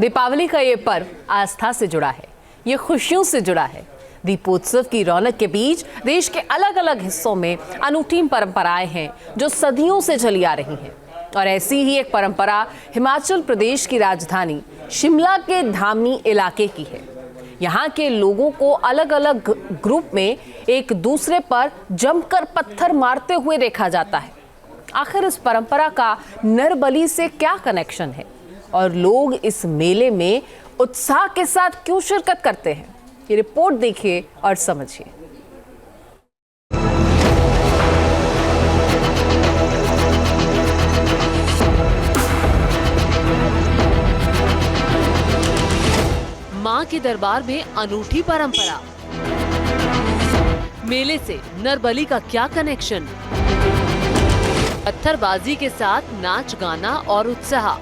दीपावली का ये पर्व आस्था से जुड़ा है, ये खुशियों से जुड़ा है। दीपोत्सव की रौनक के बीच देश के अलग अलग हिस्सों में अनूठी परंपराएं हैं जो सदियों से चली आ रही हैं। और ऐसी ही एक परंपरा हिमाचल प्रदेश की राजधानी शिमला के धामी इलाके की है। यहाँ के लोगों को अलग अलग ग्रुप में एक दूसरे पर जमकर पत्थर मारते हुए देखा जाता है। आखिर इस परंपरा का नरबली से क्या कनेक्शन है और लोग इस मेले में उत्साह के साथ क्यों शिरकत करते हैं, ये रिपोर्ट देखिए और समझिए। मां के दरबार में अनूठी परंपरा, मेले से नरबली का क्या कनेक्शन, पत्थरबाजी के साथ नाच गाना और उत्साह,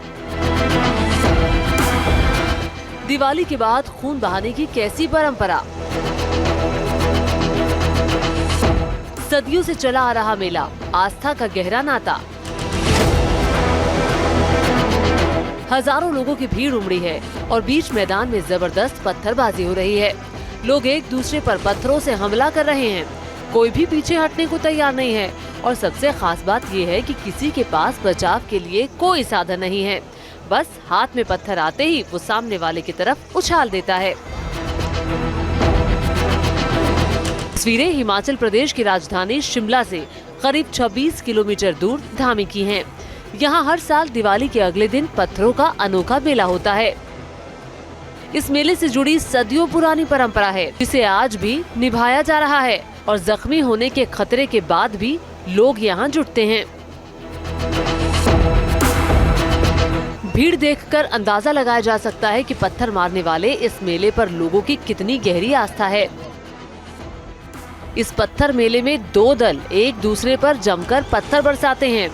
दिवाली के बाद खून बहाने की कैसी परंपरा, सदियों से चला आ रहा मेला, आस्था का गहरा नाता। हजारों लोगों की भीड़ उमड़ी है और बीच मैदान में जबरदस्त पत्थरबाजी हो रही है। लोग एक दूसरे पर पत्थरों से हमला कर रहे हैं, कोई भी पीछे हटने को तैयार नहीं है। और सबसे खास बात ये है कि किसी के पास बचाव के लिए कोई साधन नहीं है, बस हाथ में पत्थर आते ही वो सामने वाले की तरफ उछाल देता है। तस्वीरें हिमाचल प्रदेश की राजधानी शिमला से करीब 26 किलोमीटर दूर धामी की हैं। यहाँ हर साल दिवाली के अगले दिन पत्थरों का अनोखा मेला होता है। इस मेले से जुड़ी सदियों पुरानी परंपरा है जिसे आज भी निभाया जा रहा है और जख्मी होने के खतरे के बाद भी लोग यहाँ जुटते हैं। भीड़ देखकर अंदाजा लगाया जा सकता है कि पत्थर मारने वाले इस मेले पर लोगों की कितनी गहरी आस्था है। इस पत्थर मेले में दो दल एक दूसरे पर जमकर पत्थर बरसाते हैं।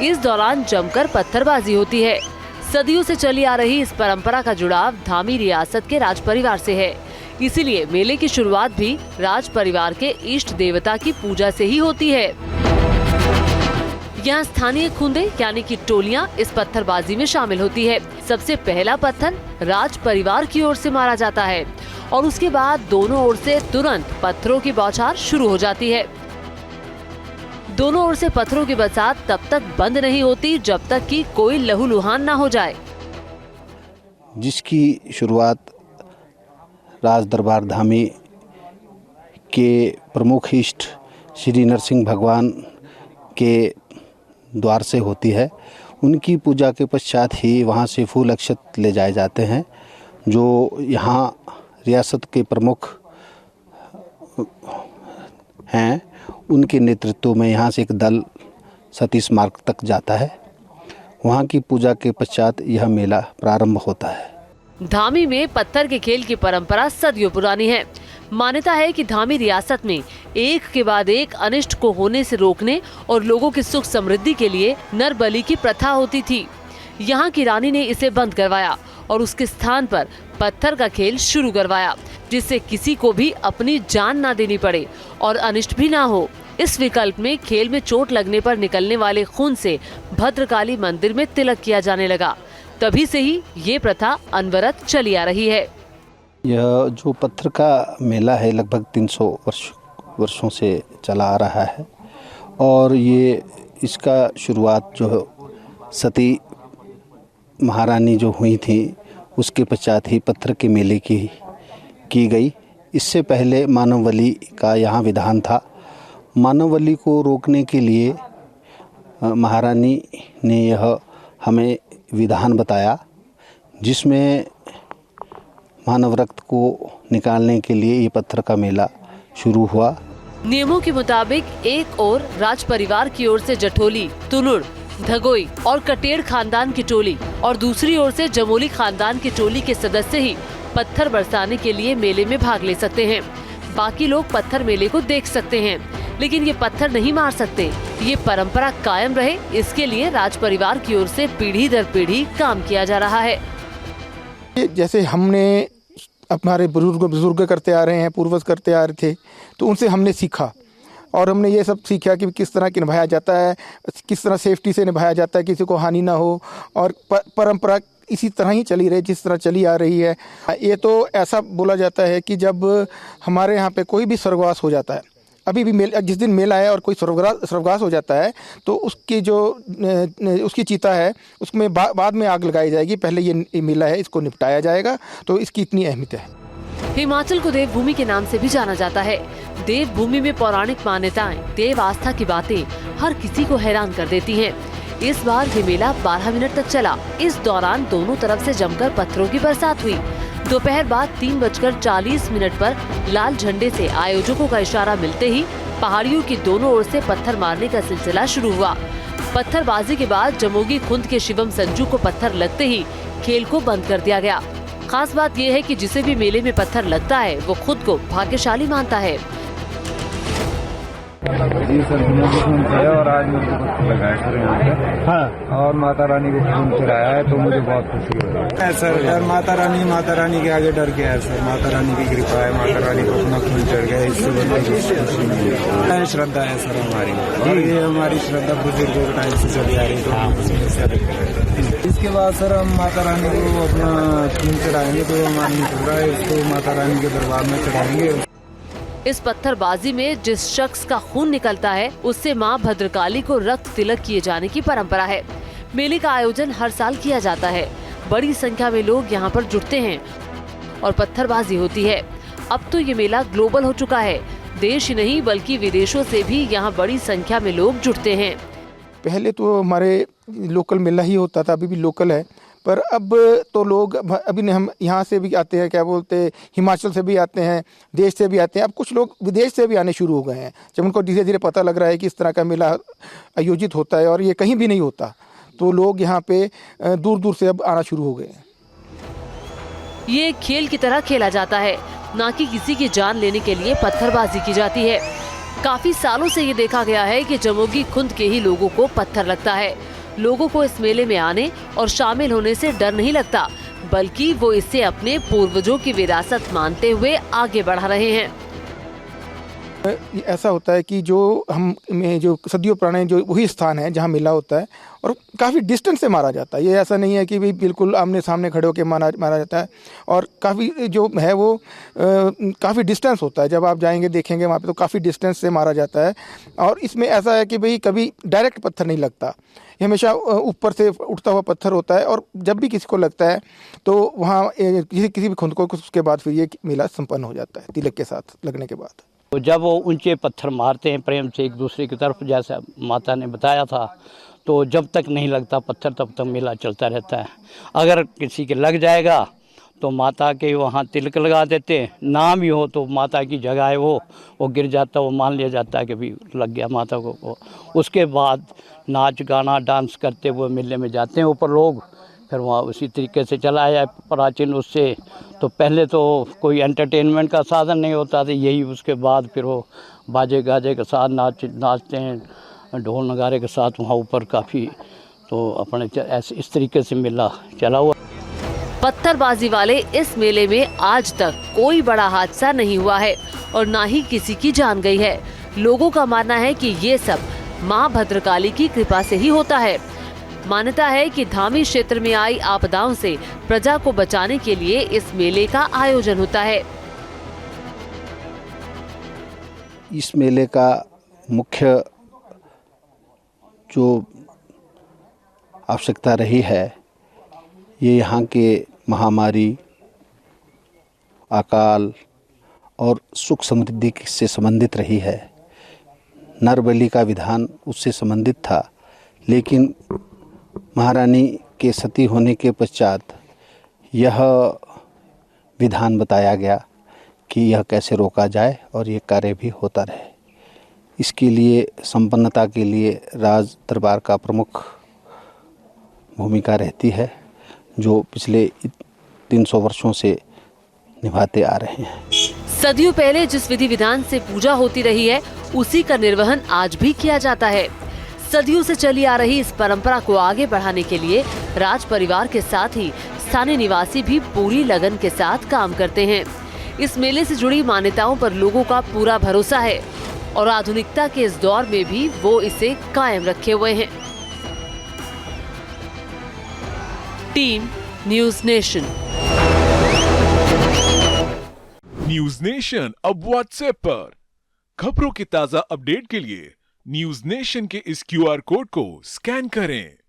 इस दौरान जमकर पत्थरबाजी होती है। सदियों से चली आ रही इस परंपरा का जुड़ाव धामी रियासत के राज परिवार से है, इसीलिए मेले की शुरुआत भी राज परिवार के इष्ट देवता की पूजा से ही होती है। यहाँ स्थानीय खुंदे यानी कि टोलियाँ इस पत्थरबाजी में शामिल होती है। सबसे पहला पत्थर राज परिवार की ओर से मारा जाता है और उसके बाद दोनों ओर से तुरंत पत्थरों की बौछार शुरू हो जाती है। दोनों ओर से पत्थरों की बरसात तब तक बंद नहीं होती जब तक कि कोई लहूलुहान ना हो जाए। जिसकी शुरुआत राज दरबार धामी के प्रमुख इष्ट श्री नरसिंह भगवान के द्वार से होती है। उनकी पूजा के पश्चात ही वहाँ से फूल अक्षत ले जाए जाते हैं, जो यहाँ रियासत के प्रमुख हैं। उनके नेतृत्व में यहाँ से एक दल सतीश मार्ग तक जाता है। वहाँ की पूजा के पश्चात यह मेला प्रारंभ होता है। धामी में पत्थर के खेल की परंपरा सदियों पुरानी है। मान्यता है कि धामी रियासत में एक के बाद एक अनिष्ट को होने से रोकने और लोगों की सुख समृद्धि के लिए नरबली की प्रथा होती थी। यहाँ की रानी ने इसे बंद करवाया और उसके स्थान पर पत्थर का खेल शुरू करवाया, जिससे किसी को भी अपनी जान ना देनी पड़े और अनिष्ट भी ना हो। इस विकल्प में खेल में चोट लगने पर निकलने वाले खून से भद्रकाली मंदिर में तिलक किया जाने लगा। तभी से ही ये प्रथा अनवरत चली आ रही है। यह जो पत्थर का मेला है लगभग 300 वर्षों से चला आ रहा है और ये इसका शुरुआत जो सती महारानी जो हुई थी उसके पश्चात ही पत्थर के मेले की गई। इससे पहले मानवबलि का यहाँ विधान था। मानवबलि को रोकने के लिए महारानी ने यह हमें विधान बताया, जिसमें मानव रक्त को निकालने के लिए ये पत्थर का मेला शुरू हुआ। नियमों के मुताबिक एक ओर राज परिवार की ओर से जठोली, तुनुड़, धगोई और कटेड़ खानदान की टोली और दूसरी ओर से जमोली खानदान की टोली के सदस्य ही पत्थर बरसाने के लिए मेले में भाग ले सकते हैं। बाकी लोग पत्थर मेले को देख सकते हैं, लेकिन ये पत्थर नहीं मार सकते। ये परंपरा कायम रहे, इसके लिए राज परिवार की ओर से पीढ़ी दर पीढ़ी काम किया जा रहा है। जैसे हमने हमारे बुजुर्ग करते आ रहे हैं, पूर्वज करते आ रहे थे, तो उनसे हमने सीखा और हमने ये सब सीखा कि किस तरह की निभाया जाता है, किस तरह सेफ्टी से निभाया जाता है, किसी को हानि ना हो और परंपरा इसी तरह ही चली रही जिस तरह चली आ रही है। ये तो ऐसा बोला जाता है कि जब हमारे यहाँ पे कोई भी स्वर्गवास हो जाता है, अभी भी जिस दिन मेला है और कोई स्वर्गवास हो जाता है तो उसकी जो उसकी चिता है उसमें बाद में आग लगाई जाएगी। पहले ये मेला है, इसको निपटाया जाएगा। तो इसकी इतनी अहमियत है। हिमाचल को देवभूमि के नाम से भी जाना जाता है। देवभूमि में पौराणिक मान्यताएं, देव आस्था की बातें हर किसी को हैरान कर देती हैं। इस बार ये मेला 12 मिनट तक चला। इस दौरान दोनों तरफ से जमकर पत्थरों की बरसात हुई। दोपहर बाद 3:40 पर लाल झंडे से आयोजकों का इशारा मिलते ही पहाड़ियों की दोनों ओर से पत्थर मारने का सिलसिला शुरू हुआ। पत्थरबाजी के बाद जमोगी खुंद के शिवम संजू को पत्थर लगते ही खेल को बंद कर दिया गया। खास बात यह है कि जिसे भी मेले में पत्थर लगता है वो खुद को भाग्यशाली मानता है। जी सर, खून है और आज मुझे पत्थर लगाया सर यहाँ पे। हाँ। और माता रानी को खून चढ़ाया है तो मुझे बहुत खुशी हो रही है सर। और माता रानी के आगे डर गया है सर। माता रानी की कृपा है, माता रानी को अपना खून चढ़ गया, इससे बड़ी श्रद्धा है सर हमारी। और ये हमारी श्रद्धा बुजुर्गों के टाइम से चली आ रही है। इसके बाद सर हम माता रानी को अपना खून चढ़ाएंगे तो हमारा निकल रहा है, इसको माता रानी के दरबार में चढ़ाएंगे। इस पत्थरबाजी में जिस शख्स का खून निकलता है उससे मां भद्रकाली को रक्त तिलक किए जाने की परंपरा है। मेले का आयोजन हर साल किया जाता है। बड़ी संख्या में लोग यहां पर जुटते हैं और पत्थरबाजी होती है। अब तो ये मेला ग्लोबल हो चुका है। देश ही नहीं बल्कि विदेशों से भी यहाँ बड़ी संख्या में लोग जुटते हैं। पहले तो हमारे लोकल मेला ही होता था, अभी भी लोकल है, पर अब तो लोग अभी हम यहाँ से भी आते हैं, क्या बोलते हैं, हिमाचल से भी आते हैं, देश से भी आते हैं। अब कुछ लोग विदेश से भी आने शुरू हो गए हैं। जब उनको धीरे धीरे पता लग रहा है कि इस तरह का मेला आयोजित होता है और ये कहीं भी नहीं होता, तो लोग यहाँ पे दूर दूर से अब आना शुरू हो गए हैं। ये एक खेल की तरह खेला जाता है, ना कि किसी की जान लेने के लिए पत्थरबाजी की जाती है। काफी सालों से ये देखा गया है कि जमोगी खुंद के ही लोगों को पत्थर लगता है। लोगों को इस मेले में आने और शामिल होने से डर नहीं लगता, बल्कि वो इसे अपने पूर्वजों की विरासत मानते हुए आगे बढ़ा रहे हैं। ऐसा होता है कि जो सदियों पुराने जो वही स्थान है जहाँ मेला होता है और काफ़ी डिस्टेंस से मारा जाता है। ये ऐसा नहीं है कि भाई बिल्कुल आमने सामने खड़े होकर मारा जाता है, और काफ़ी जो है वो काफ़ी डिस्टेंस होता है। जब आप जाएंगे देखेंगे वहाँ पे तो काफ़ी डिस्टेंस से मारा जाता है। और इसमें ऐसा है कि भाई कभी डायरेक्ट पत्थर नहीं लगता, ये हमेशा ऊपर से उठता हुआ पत्थर होता है। और जब भी किसी को लगता है तो वहाँ किसी भी खुंद को उसके बाद फिर ये मेला संपन्न हो जाता है तिलक के साथ लगने के बाद। तो जब वो ऊंचे पत्थर मारते हैं प्रेम से एक दूसरे की तरफ, जैसा माता ने बताया था, तो जब तक नहीं लगता पत्थर तब तक मेला चलता रहता है। अगर किसी के लग जाएगा तो माता के वहाँ तिलक लगा देते हैं, नाम ही हो तो माता की जगह है वो गिर जाता, वो मान लिया जाता है कि भी लग गया माता को। उसके बाद नाच गाना डांस करते हुए मेले में जाते हैं ऊपर लोग। फिर वहाँ उसी तरीके से चला आया प्राचीन उससे। तो पहले तो कोई एंटरटेनमेंट का साधन नहीं होता था, यही उसके बाद फिर वो बाजे गाजे के साथ नाचते हैं, ढोल नगारे के साथ वहाँ ऊपर काफ़ी। तो अपने ऐसे इस तरीके से मेला चला हुआ। पत्थरबाजी वाले इस मेले में आज तक कोई बड़ा हादसा नहीं हुआ है और ना ही किसी की जान गई है। लोगों का मानना है कि ये सब माँ भद्रकाली की कृपा से ही होता है। मान्यता है कि धामी क्षेत्र में आई आपदाओं से प्रजा को बचाने के लिए इस मेले का आयोजन होता है। इस मेले का मुख्य जो आवश्यकता रही है, ये यहाँ के महामारी, अकाल और सुख समृद्धि से संबंधित रही है। नर बलि का विधान उससे संबंधित था, लेकिन महारानी के सती होने के पश्चात यह विधान बताया गया कि यह कैसे रोका जाए और ये कार्य भी होता रहे। इसके लिए संपन्नता के लिए राज दरबार का प्रमुख भूमिका रहती है, जो पिछले 300 वर्षों से निभाते आ रहे हैं। सदियों पहले जिस विधि विधान से पूजा होती रही है, उसी का निर्वहन आज भी किया जाता है। सदियों से चली आ रही इस परंपरा को आगे बढ़ाने के लिए राज परिवार के साथ ही स्थानीय निवासी भी पूरी लगन के साथ काम करते हैं। इस मेले से जुड़ी मान्यताओं पर लोगों का पूरा भरोसा है और आधुनिकता के इस दौर में भी वो इसे कायम रखे हुए हैं। Team news nation. News nation अब व्हाट्सएप पर खबरों के ताजा अपडेट के लिए न्यूज नेशन के इस QR कोड को स्कैन करें।